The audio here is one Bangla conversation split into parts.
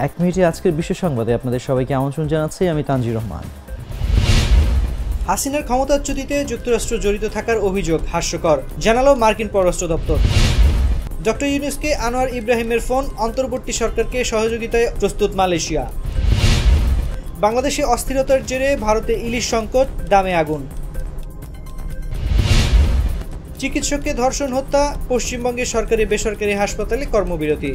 এক মিনিটে আজকের বিশ্ব সংবাদে আপনাদের সবাইকে আমন্ত্রণ জানাচ্ছি আমি তানজির রহমান। হাসিনার ক্ষমতাচ্যুতিতে যুক্তরাষ্ট্র জড়িত থাকার অভিযোগ হাস্যকর, জানালো মার্কিন পররাষ্ট্র দপ্তর। ডক্টর ইউনূসকে আনোয়ার ইব্রাহিমের ফোন, অন্তর্বর্তী সরকারকে সহযোগিতায় প্রস্তুত মালয়েশিয়া। বাংলাদেশে অস্থিরতার জেরে ভারতে ইলিশ সংকট, দামে আগুন। চিকিৎসককে ধর্ষণ হত্যা, পশ্চিমবঙ্গের সরকারি বেসরকারি হাসপাতালে কর্মবিরতি।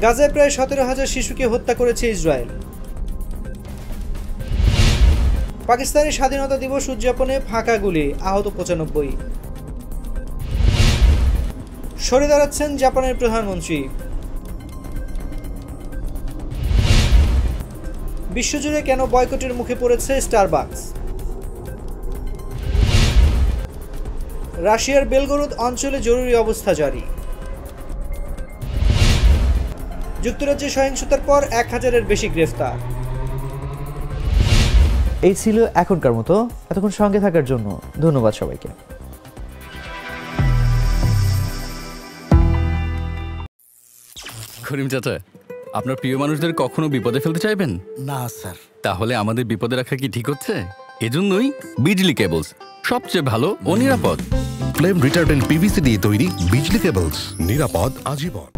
গাজায় প্রায় 17,000 শিশুকে হত্যা করেছে ইসরায়েল। পাকিস্তানের স্বাধীনতা দিবস উদযাপনে ফাঁকা গুলি, আহত 95। সরে দাঁড়াচ্ছেন জাপানের প্রধানমন্ত্রী। বিশ্বজুড়ে কেন বয়কটের মুখে পড়েছে স্টারবাকস? রাশিয়ার বেলগরোদ অঞ্চলে জরুরি অবস্থা জারি। যুক্তরাজ্যে সহিংসতার পর 1000-এর বেশি গ্রেফতার। এই ছিল এখনকার মতো। এতক্ষণ সঙ্গে থাকার জন্য ধন্যবাদ সবাইকে। করিম চাচা, আপনার প্রিয় মানুষদের কখনো বিপদে ফেলতে চাইবেন না স্যার। তাহলে আমাদের বিপদে রাখা কি ঠিক হচ্ছে? এজন্যই বিজলি কেবলস সবচেয়ে ভালো ও নিরাপদ। ফ্লেম রিটার্ডেন্ট পিভিসি দিয়ে তৈরি বিজলি কেবলস, নিরাপদ আজীবন।